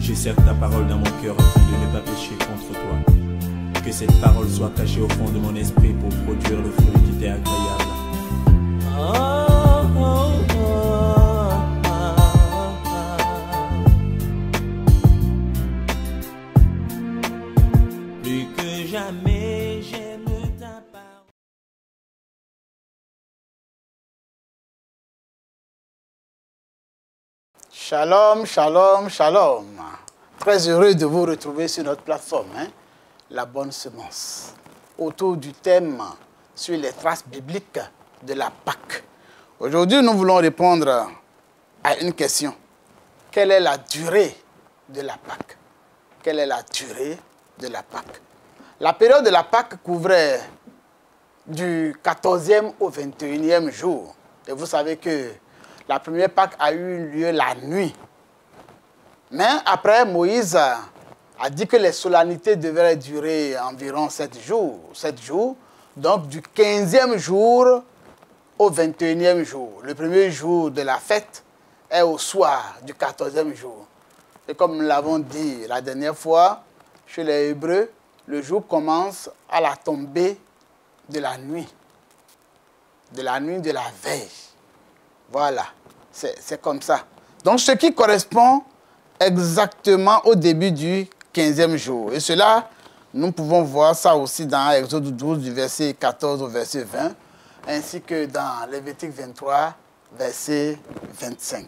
Je serre ta parole dans mon cœur afin de ne pas pécher contre toi. Que cette parole soit cachée au fond de mon esprit pour produire le fruit qui t'est agréable. Plus que jamais j'aime ta parole. Shalom, shalom, shalom. Très heureux de vous retrouver sur notre plateforme, La Bonne Semence, autour du thème sur les traces bibliques de la Pâque. Aujourd'hui, nous voulons répondre à une question. Quelle est la durée de la Pâque? Quelle est la durée de la Pâque? La période de la Pâque couvrait du 14e au 21e jour. Et vous savez que la première Pâque a eu lieu la nuit. Mais après, Moïse a dit que les solennités devaient durer environ 7 jours. 7 jours, donc du 15e jour au 21e jour. Le premier jour de la fête est au soir du 14e jour. Et comme nous l'avons dit la dernière fois, chez les Hébreux, le jour commence à la tombée de la nuit. De la nuit de la veille. Voilà, c'est comme ça. Donc, ce qui correspond exactement au début du 15e jour. Et cela, nous pouvons voir ça aussi dans Exode 12, du verset 14 au verset 20, ainsi que dans Lévitique 23, verset 25.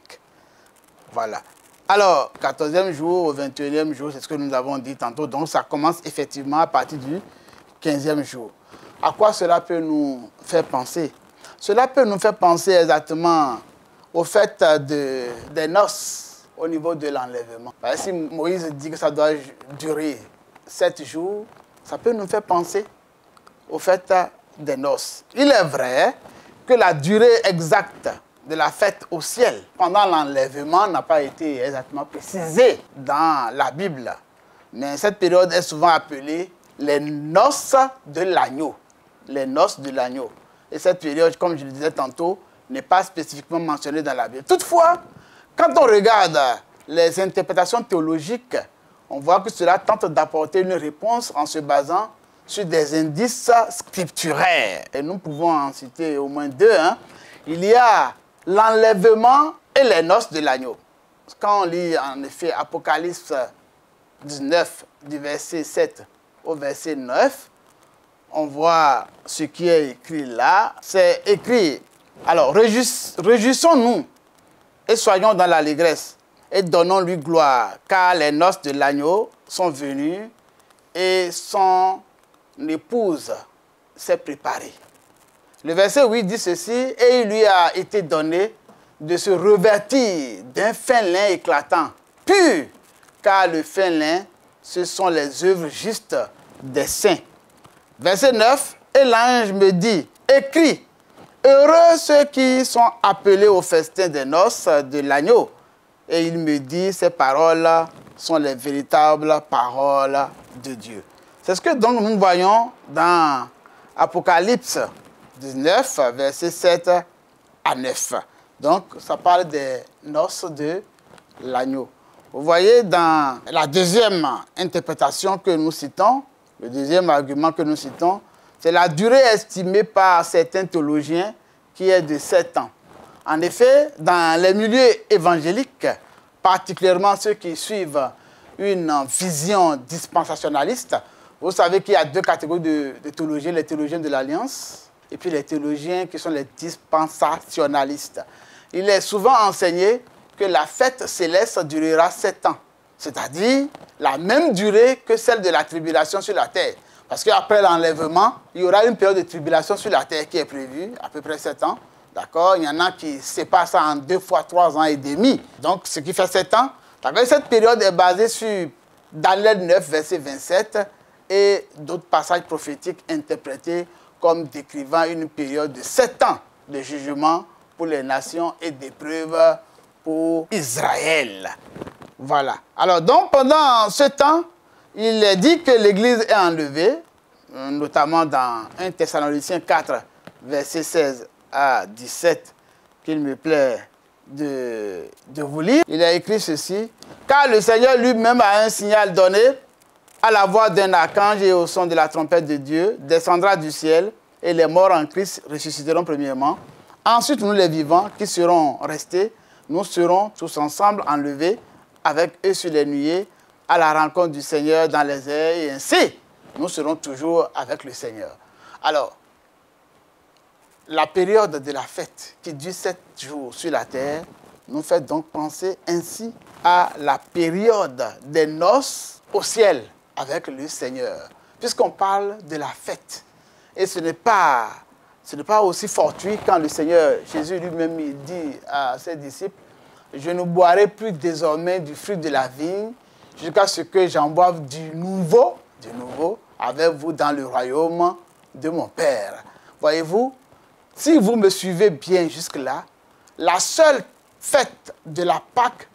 Voilà. Alors, 14e jour au 21e jour, c'est ce que nous avons dit tantôt. Donc, ça commence effectivement à partir du 15e jour. À quoi cela peut nous faire penser? Cela peut nous faire penser exactement au fait des noces au niveau de l'enlèvement. Si Moïse dit que ça doit durer 7 jours, ça peut nous faire penser au fait des noces. Il est vrai que la durée exacte de la fête au ciel pendant l'enlèvement n'a pas été exactement précisée dans la Bible. Mais cette période est souvent appelée les noces de l'agneau. Les noces de l'agneau. Et cette période, comme je le disais tantôt, n'est pas spécifiquement mentionnée dans la Bible. Toutefois, quand on regarde les interprétations théologiques, on voit que cela tente d'apporter une réponse en se basant sur des indices scripturaires. Et nous pouvons en citer au moins deux. Il y a l'enlèvement et les noces de l'agneau. Quand on lit en effet Apocalypse 19, du verset 7 au verset 9, on voit ce qui est écrit là. C'est écrit, alors, réjouissons-nous et soyons dans l'allégresse et donnons-lui gloire, car les noces de l'agneau sont venues et son épouse s'est préparée. Le verset 8 dit ceci, et il lui a été donné de se revêtir d'un fin lin éclatant, pur, car le fin lin, ce sont les œuvres justes des saints. Verset 9, et l'ange me dit, écris, heureux ceux qui sont appelés au festin des noces de l'agneau. Et il me dit, ces paroles sont les véritables paroles de Dieu. C'est ce que donc nous voyons dans Apocalypse 19, verset 7 à 9. Donc, ça parle des noces de l'agneau. Vous voyez, dans la deuxième interprétation que nous citons, le deuxième argument que nous citons, c'est la durée estimée par certains théologiens qui est de 7 ans. En effet, dans les milieux évangéliques, particulièrement ceux qui suivent une vision dispensationaliste, vous savez qu'il y a deux catégories de théologiens, les théologiens de l'Alliance et puis les théologiens qui sont les dispensationalistes. Il est souvent enseigné que la fête céleste durera 7 ans. C'est-à-dire la même durée que celle de la tribulation sur la terre. Parce qu'après l'enlèvement, il y aura une période de tribulation sur la terre qui est prévue, à peu près 7 ans. D'accord? Il y en a qui séparent ça en 2 fois 3 ans et demi. Donc, ce qui fait 7 ans. D'accord? Cette période est basée sur Daniel 9, verset 27, et d'autres passages prophétiques interprétés comme décrivant une période de 7 ans de jugement pour les nations et d'épreuve pour Israël. Voilà. Alors, donc, pendant ce temps, il est dit que l'Église est enlevée, notamment dans 1 Thessaloniciens 4, verset 16 à 17, qu'il me plaît de vous lire. Il a écrit ceci, « Car le Seigneur lui-même a un signal donné, à la voix d'un archange et au son de la trompette de Dieu, descendra du ciel, et les morts en Christ ressusciteront premièrement. Ensuite, nous les vivants qui serons restés, nous serons tous ensemble enlevés avec eux sur les nuées à la rencontre du Seigneur dans les airs, et ainsi, nous serons toujours avec le Seigneur. Alors, la période de la fête qui dure 7 jours sur la terre nous fait donc penser ainsi à la période des noces au ciel avec le Seigneur. Puisqu'on parle de la fête. Et ce n'est pas aussi fortuit quand le Seigneur, Jésus lui-même, dit à ses disciples, « Je ne boirai plus désormais du fruit de la vigne jusqu'à ce que j'en boive du nouveau avec vous dans le royaume de mon Père. » Voyez-vous, si vous me suivez bien jusque-là, la seule fête de la Pâque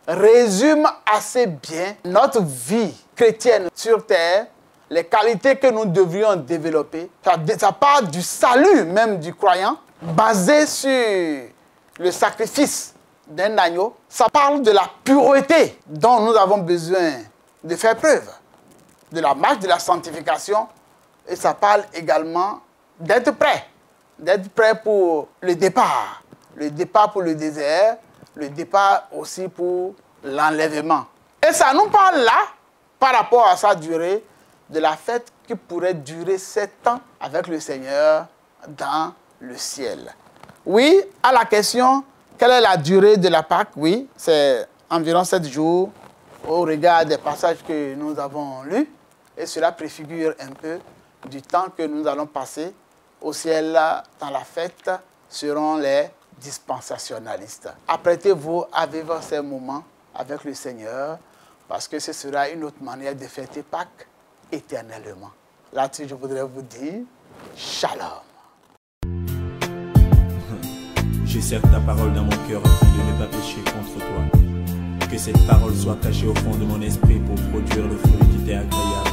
résume assez bien notre vie chrétienne sur terre, les qualités que nous devrions développer. Ça part du salut même du croyant, basé sur le sacrifice d'un agneau. Ça parle de la pureté dont nous avons besoin de faire preuve, de la marche de la sanctification, et ça parle également d'être prêt pour le départ pour le désert, le départ aussi pour l'enlèvement. Et ça nous parle là, par rapport à sa durée, de la fête qui pourrait durer 7 ans avec le Seigneur dans le ciel. Oui, à la question, quelle est la durée de la Pâque? Oui, c'est environ 7 jours au regard des passages que nous avons lus. Et cela préfigure un peu du temps que nous allons passer au ciel dans la fête seront les dispensationalistes. Apprêtez-vous à vivre ces moments avec le Seigneur parce que ce sera une autre manière de fêter Pâques éternellement. Là-dessus, je voudrais vous dire Shalom. J'ai certes ta parole dans mon cœur afin de ne pas pécher contre toi. Que cette parole soit cachée au fond de mon esprit pour produire le fruit qui t'est agréable.